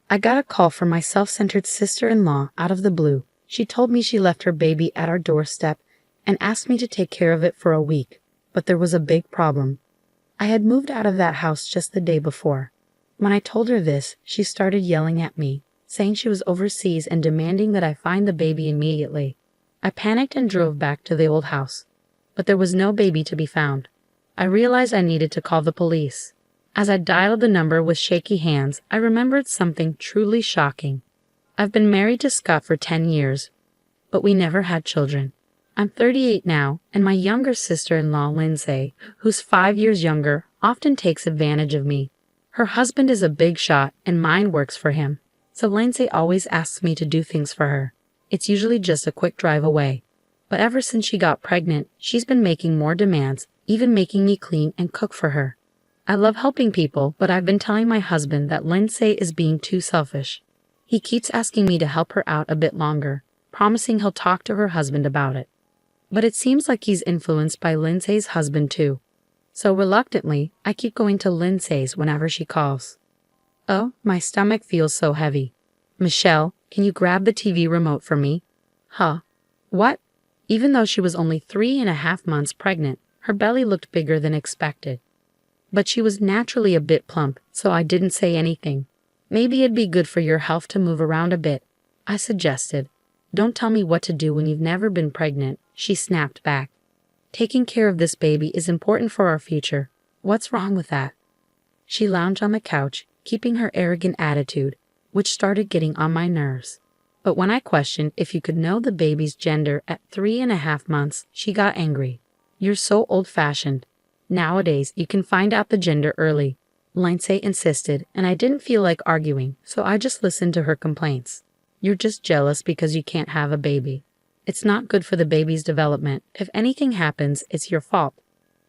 I got a call from my self-centered sister-in-law out of the blue. She told me she left her baby at our doorstep and asked me to take care of it for a week. But there was a big problem. I had moved out of that house just the day before. When I told her this, she started yelling at me, saying she was overseas and demanding that I find the baby immediately. I panicked and drove back to the old house. But there was no baby to be found. I realized I needed to call the police. As I dialed the number with shaky hands, I remembered something truly shocking. I've been married to Scott for 10 years, but we never had children. I'm 38 now, and my younger sister-in-law, Lindsay, who's 5 years younger, often takes advantage of me. Her husband is a big shot, and mine works for him, so Lindsay always asks me to do things for her. It's usually just a quick drive away. But ever since she got pregnant, she's been making more demands, even making me clean and cook for her. I love helping people, but I've been telling my husband that Lindsay is being too selfish. He keeps asking me to help her out a bit longer, promising he'll talk to her husband about it. But it seems like he's influenced by Lindsay's husband too. So reluctantly, I keep going to Lindsay's whenever she calls. Oh, my stomach feels so heavy. Michelle, can you grab the TV remote for me? Huh? What? Even though she was only 3.5 months pregnant, her belly looked bigger than expected. But she was naturally a bit plump, so I didn't say anything. Maybe it'd be good for your health to move around a bit, I suggested. Don't tell me what to do when you've never been pregnant, she snapped back. Taking care of this baby is important for our future. What's wrong with that? She lounged on the couch, keeping her arrogant attitude, which started getting on my nerves. But when I questioned if you could know the baby's gender at 3.5 months, she got angry. You're so old-fashioned. Nowadays, you can find out the gender early, Lindsay insisted, and I didn't feel like arguing, so I just listened to her complaints. You're just jealous because you can't have a baby. It's not good for the baby's development. If anything happens, it's your fault.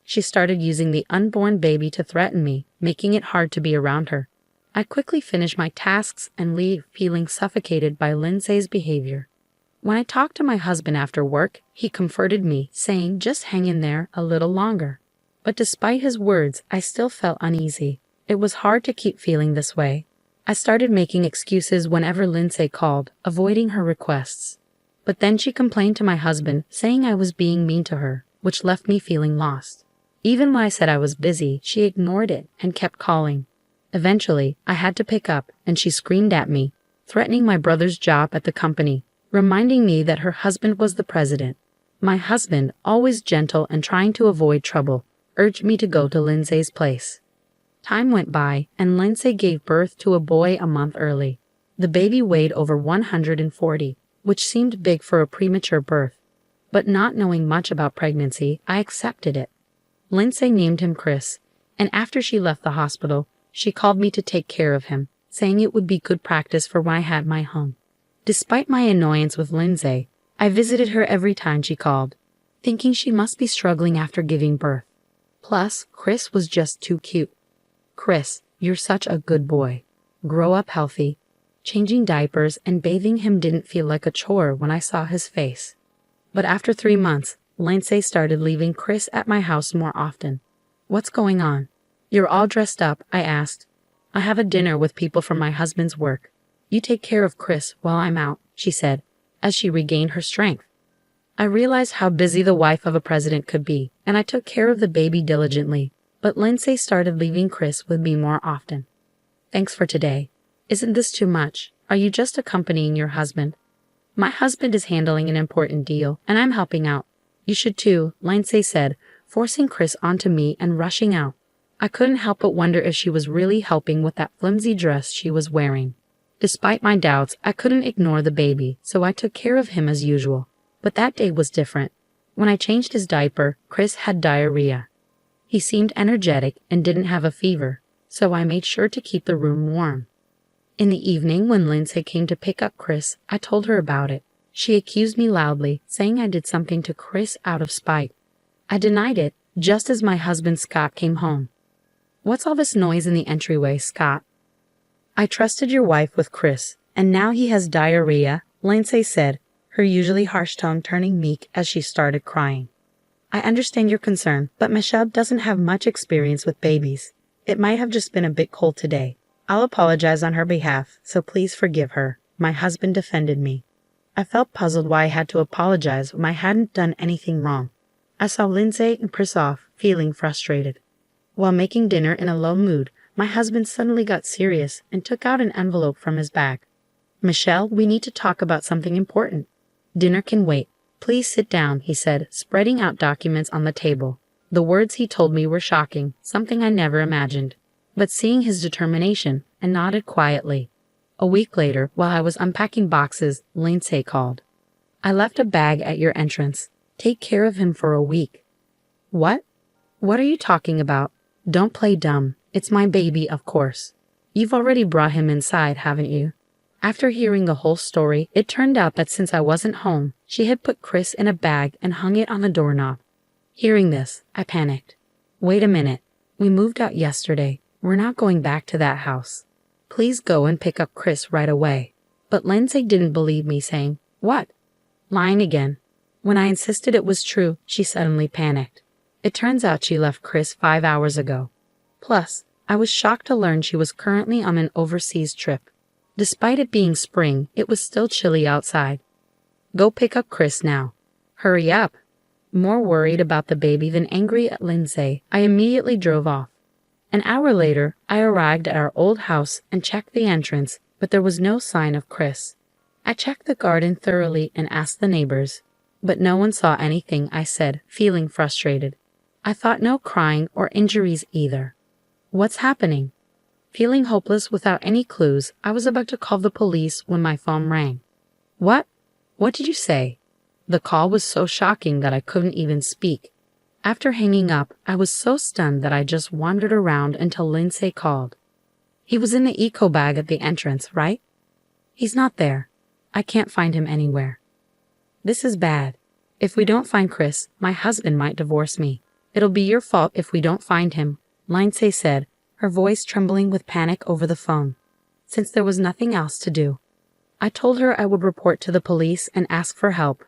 She started using the unborn baby to threaten me, making it hard to be around her. I quickly finished my tasks and leave, feeling suffocated by Lindsay's behavior. When I talked to my husband after work, he comforted me, saying just hang in there a little longer. But despite his words, I still felt uneasy. It was hard to keep feeling this way. I started making excuses whenever Lindsay called, avoiding her requests. But then she complained to my husband, saying I was being mean to her, which left me feeling lost. Even when I said I was busy, she ignored it and kept calling. Eventually, I had to pick up, and she screamed at me, threatening my brother's job at the company, reminding me that her husband was the president. My husband, always gentle and trying to avoid trouble, urged me to go to Lindsay's place. Time went by, and Lindsay gave birth to a boy a month early. The baby weighed over 140, which seemed big for a premature birth. But not knowing much about pregnancy, I accepted it. Lindsay named him Chris, and after she left the hospital, she called me to take care of him, saying it would be good practice for when I had my home. Despite my annoyance with Lindsay, I visited her every time she called, thinking she must be struggling after giving birth. Plus, Chris was just too cute. Chris, you're such a good boy. Grow up healthy. Changing diapers and bathing him didn't feel like a chore when I saw his face. But after 3 months, Lindsay started leaving Chris at my house more often. What's going on? You're all dressed up, I asked. I have a dinner with people from my husband's work. You take care of Chris while I'm out, she said, as she regained her strength. I realized how busy the wife of a president could be, and I took care of the baby diligently, but Lindsay started leaving Chris with me more often. Thanks for today. Isn't this too much? Are you just accompanying your husband? My husband is handling an important deal, and I'm helping out. You should too, Lindsay said, forcing Chris onto me and rushing out. I couldn't help but wonder if she was really helping with that flimsy dress she was wearing. Despite my doubts, I couldn't ignore the baby, so I took care of him as usual. But that day was different. When I changed his diaper, Chris had diarrhea. He seemed energetic and didn't have a fever, so I made sure to keep the room warm. In the evening, when Lindsay came to pick up Chris, I told her about it. She accused me loudly, saying I did something to Chris out of spite. I denied it, just as my husband Scott came home. What's all this noise in the entryway, Scott? I trusted your wife with Chris, and now he has diarrhea, Lindsay said, her usually harsh tone turning meek as she started crying. I understand your concern, but Michelle doesn't have much experience with babies. It might have just been a bit cold today. I'll apologize on her behalf, so please forgive her. My husband defended me. I felt puzzled why I had to apologize when I hadn't done anything wrong. I saw Lindsay and Chris off, feeling frustrated. While making dinner in a low mood, my husband suddenly got serious and took out an envelope from his bag. Michelle, we need to talk about something important. Dinner can wait. Please sit down, he said, spreading out documents on the table. The words he told me were shocking, something I never imagined. But seeing his determination, I nodded quietly. A week later, while I was unpacking boxes, Lindsay called. I left a bag at your entrance. Take care of him for a week. What? What are you talking about? Don't play dumb. It's my baby, of course. You've already brought him inside, haven't you? After hearing the whole story, it turned out that since I wasn't home, she had put Chris in a bag and hung it on the doorknob. Hearing this, I panicked. Wait a minute. We moved out yesterday. We're not going back to that house. Please go and pick up Chris right away. But Lindsay didn't believe me, saying, What? Lying again. When I insisted it was true, she suddenly panicked. It turns out she left Chris 5 hours ago. Plus, I was shocked to learn she was currently on an overseas trip. Despite it being spring, it was still chilly outside. Go pick up Chris now. Hurry up. More worried about the baby than angry at Lindsay, I immediately drove off. An hour later, I arrived at our old house and checked the entrance, but there was no sign of Chris. I checked the garden thoroughly and asked the neighbors, but no one saw anything, I said, feeling frustrated. I thought no crying or injuries either. What's happening? Feeling hopeless without any clues, I was about to call the police when my phone rang. What? What did you say? The call was so shocking that I couldn't even speak. After hanging up, I was so stunned that I just wandered around until Lindsay called. He was in the eco bag at the entrance, right? He's not there. I can't find him anywhere. This is bad. If we don't find Chris, my husband might divorce me. It'll be your fault if we don't find him, Lindsay said, her voice trembling with panic over the phone. Since there was nothing else to do, I told her I would report to the police and ask for help,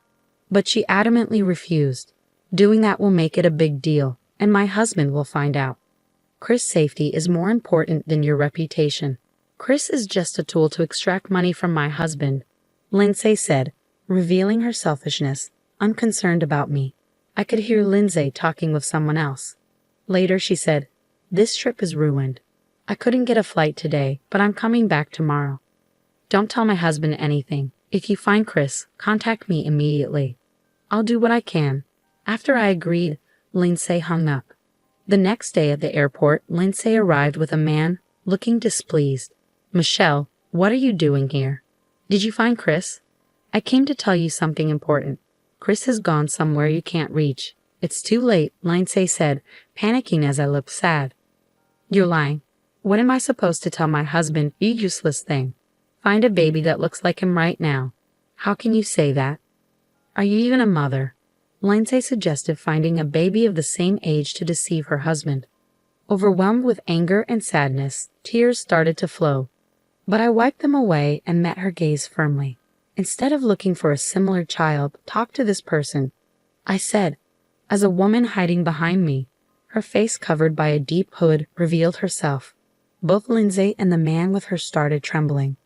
but she adamantly refused. Doing that will make it a big deal, and my husband will find out. Chris' safety is more important than your reputation. Chris is just a tool to extract money from my husband, Lindsay said, revealing her selfishness, unconcerned about me. I could hear Lindsay talking with someone else. Later she said, This trip is ruined. I couldn't get a flight today, but I'm coming back tomorrow. Don't tell my husband anything. If you find Chris, contact me immediately. I'll do what I can. After I agreed, Lindsay hung up. The next day at the airport, Lindsay arrived with a man, looking displeased. Michelle, what are you doing here? Did you find Chris? I came to tell you something important. Chris has gone somewhere you can't reach. It's too late, Lindsay said, panicking as I looked sad. You're lying. What am I supposed to tell my husband, you useless thing? Find a baby that looks like him right now. How can you say that? Are you even a mother? Lindsay suggested finding a baby of the same age to deceive her husband. Overwhelmed with anger and sadness, tears started to flow. But I wiped them away and met her gaze firmly. Instead of looking for a similar child, talk to this person, I said, as a woman hiding behind me. Her face covered by a deep hood revealed herself. Both Lindsay and the man with her started trembling.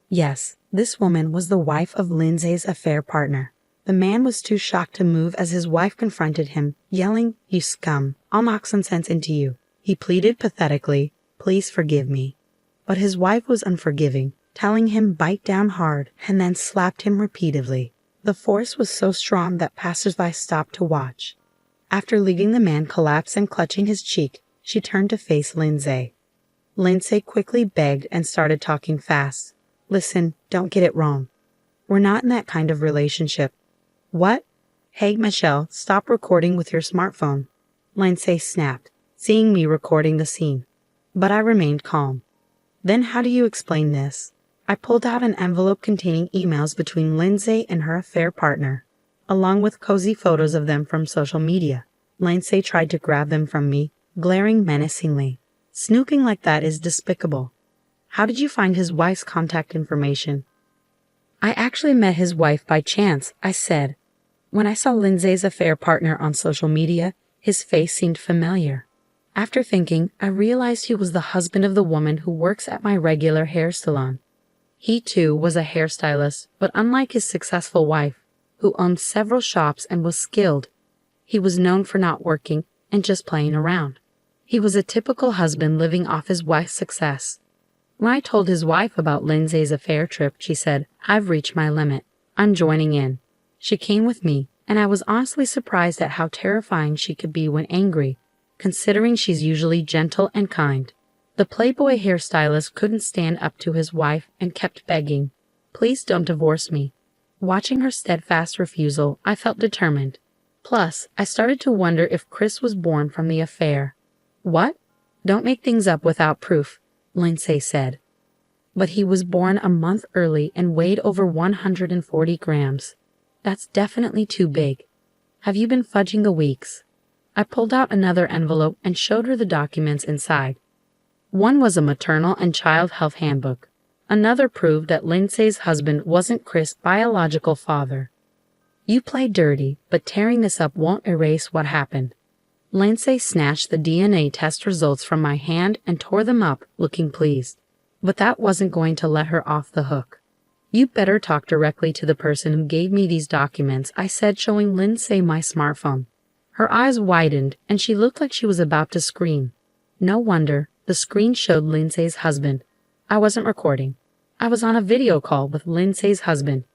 Yes, this woman was the wife of Lindsay's affair partner. The man was too shocked to move as his wife confronted him, yelling, You scum, I'll knock some sense into you. He pleaded pathetically, Please forgive me. But his wife was unforgiving, telling him bite down hard and then slapped him repeatedly. The force was so strong that passersby stopped to watch. After leaving the man collapsed and clutching his cheek, she turned to face Lindsay. Lindsay quickly begged and started talking fast. Listen, don't get it wrong. We're not in that kind of relationship. What? Hey, Michelle, stop recording with your smartphone. Lindsay snapped, seeing me recording the scene. But I remained calm. Then how do you explain this? I pulled out an envelope containing emails between Lindsay and her affair partner, along with cozy photos of them from social media. Lindsay tried to grab them from me, glaring menacingly. Snooping like that is despicable. How did you find his wife's contact information? I actually met his wife by chance, I said. When I saw Lindsay's affair partner on social media, his face seemed familiar. After thinking, I realized he was the husband of the woman who works at my regular hair salon. He too was a hairstylist, but unlike his successful wife, who owned several shops and was skilled, he was known for not working and just playing around. He was a typical husband living off his wife's success. When I told his wife about Lindsay's affair trip, she said, "I've reached my limit. I'm joining in." She came with me, and I was honestly surprised at how terrifying she could be when angry, considering she's usually gentle and kind. The Playboy hairstylist couldn't stand up to his wife and kept begging, "Please don't divorce me." Watching her steadfast refusal, I felt determined. Plus, I started to wonder if Chris was born from the affair. "What? Don't make things up without proof," Lindsay said. "But he was born a month early and weighed over 140 grams. That's definitely too big. Have you been fudging the weeks?" I pulled out another envelope and showed her the documents inside. One was a maternal and child health handbook. Another proved that Lindsay's husband wasn't Chris' biological father. "You played dirty, but tearing this up won't erase what happened." Lindsay snatched the DNA test results from my hand and tore them up, looking pleased. But that wasn't going to let her off the hook. "You'd better talk directly to the person who gave me these documents," I said, showing Lindsay my smartphone. Her eyes widened, and she looked like she was about to scream. No wonder, the screen showed Lindsay's husband. I wasn't recording. I was on a video call with Lindsay's husband.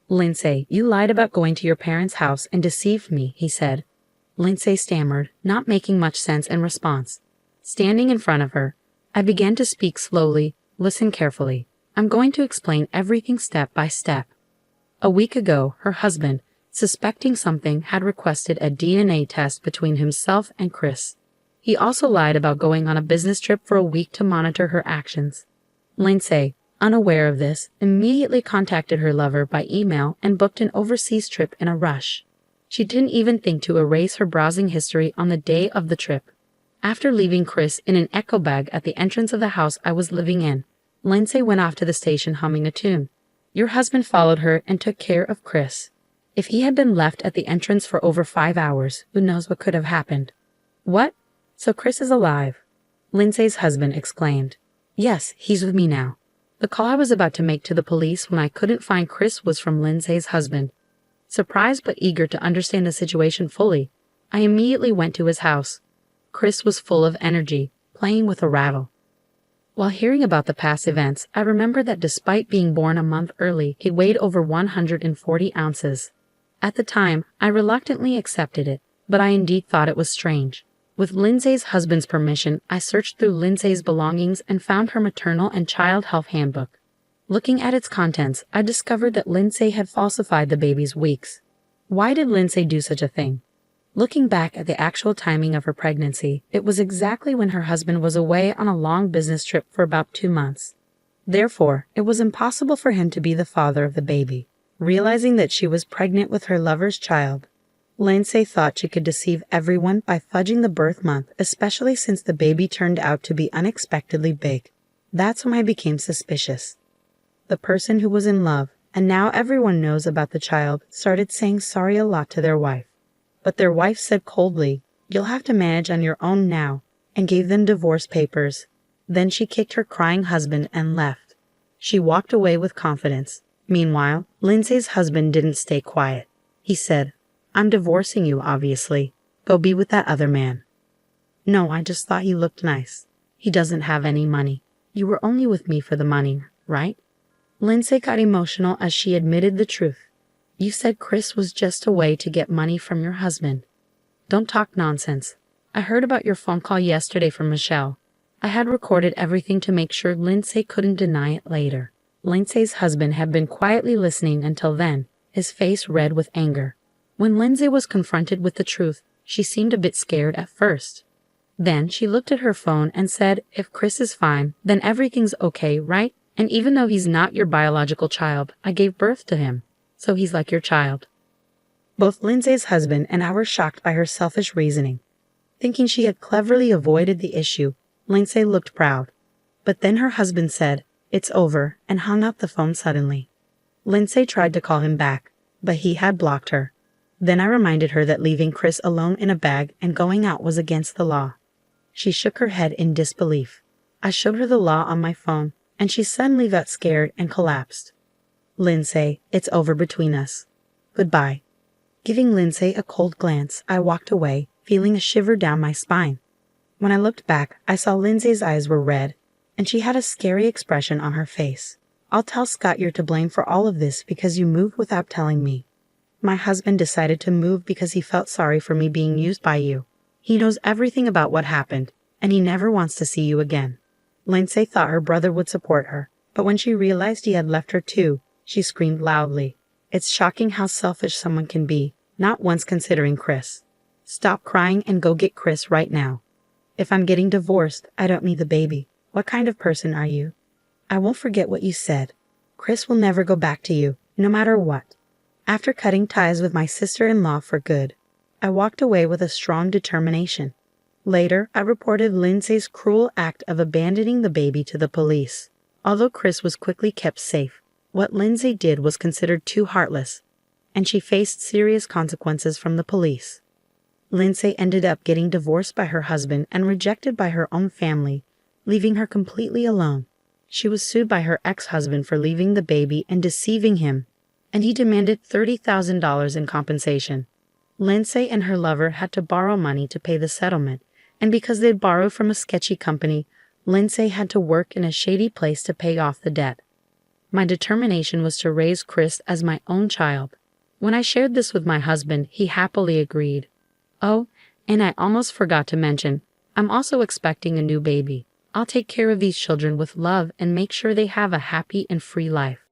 "Lindsay, you lied about going to your parents' house and deceived me," he said. Lindsay stammered, not making much sense in response. Standing in front of her, I began to speak slowly. "Listen carefully. I'm going to explain everything step by step." A week ago, her husband, suspecting something, had requested a DNA test between himself and Chris. He also lied about going on a business trip for a week to monitor her actions. Lindsay, unaware of this, immediately contacted her lover by email and booked an overseas trip in a rush. She didn't even think to erase her browsing history on the day of the trip. After leaving Chris in an echo bag at the entrance of the house I was living in, Lindsay went off to the station humming a tune. Your husband followed her and took care of Chris. If he had been left at the entrance for over 5 hours, who knows what could have happened. What? So Chris is alive? Lindsay's husband exclaimed. Yes, he's with me now. The call I was about to make to the police when I couldn't find Chris was from Lindsay's husband. Surprised but eager to understand the situation fully, I immediately went to his house. Chris was full of energy, playing with a rattle. While hearing about the past events, I remembered that despite being born a month early, he weighed over 140 ounces. At the time, I reluctantly accepted it, but I indeed thought it was strange. With Lindsay's husband's permission, I searched through Lindsay's belongings and found her maternal and child health handbook. Looking at its contents, I discovered that Lindsay had falsified the baby's weeks. Why did Lindsay do such a thing? Looking back at the actual timing of her pregnancy, it was exactly when her husband was away on a long business trip for about 2 months. Therefore, it was impossible for him to be the father of the baby. Realizing that she was pregnant with her lover's child, Lindsay thought she could deceive everyone by fudging the birth month, especially since the baby turned out to be unexpectedly big. That's when I became suspicious. The person who was in love, and now everyone knows about the child, started saying sorry a lot to their wife. But their wife said coldly, "You'll have to manage on your own now," and gave them divorce papers. Then she kicked her crying husband and left. She walked away with confidence. Meanwhile, Lindsay's husband didn't stay quiet. He said, "I'm divorcing you, obviously. Go be with that other man." "No, I just thought he looked nice. He doesn't have any money. You were only with me for the money, right?" Lindsay got emotional as she admitted the truth. "You said Chris was just a way to get money from your husband." "Don't talk nonsense. I heard about your phone call yesterday from Michelle. I had recorded everything to make sure Lindsay couldn't deny it later." Lindsay's husband had been quietly listening until then, his face red with anger. When Lindsay was confronted with the truth, she seemed a bit scared at first. Then she looked at her phone and said, "If Chris is fine, then everything's okay, right? And even though he's not your biological child, I gave birth to him. So he's like your child." Both Lindsay's husband and I were shocked by her selfish reasoning. Thinking she had cleverly avoided the issue, Lindsay looked proud. But then her husband said, "It's over," and hung up the phone suddenly. Lindsay tried to call him back, but he had blocked her. Then I reminded her that leaving Chris alone in a bag and going out was against the law. She shook her head in disbelief. I showed her the law on my phone, and she suddenly got scared and collapsed. Lindsay, it's over between us. Goodbye. Giving Lindsay a cold glance, I walked away, feeling a shiver down my spine. When I looked back, I saw Lindsay's eyes were red, and she had a scary expression on her face. I'll tell Scott you're to blame for all of this because you moved without telling me. My husband decided to move because he felt sorry for me being used by you. He knows everything about what happened, and he never wants to see you again. Lindsay thought her brother would support her, but when she realized he had left her too, she screamed loudly. It's shocking how selfish someone can be, not once considering Chris. Stop crying and go get Chris right now. If I'm getting divorced, I don't need the baby. What kind of person are you? I won't forget what you said. Chris will never go back to you, no matter what. After cutting ties with my sister-in-law for good, I walked away with a strong determination. Later, I reported Lindsay's cruel act of abandoning the baby to the police. Although Chris was quickly kept safe, what Lindsay did was considered too heartless, and she faced serious consequences from the police. Lindsay ended up getting divorced by her husband and rejected by her own family, leaving her completely alone. She was sued by her ex-husband for leaving the baby and deceiving him, and he demanded $30,000 in compensation. Lindsay and her lover had to borrow money to pay the settlement, and because they'd borrowed from a sketchy company, Lindsay had to work in a shady place to pay off the debt. My determination was to raise Chris as my own child. When I shared this with my husband, he happily agreed. Oh, and I almost forgot to mention, I'm also expecting a new baby. I'll take care of these children with love and make sure they have a happy and free life.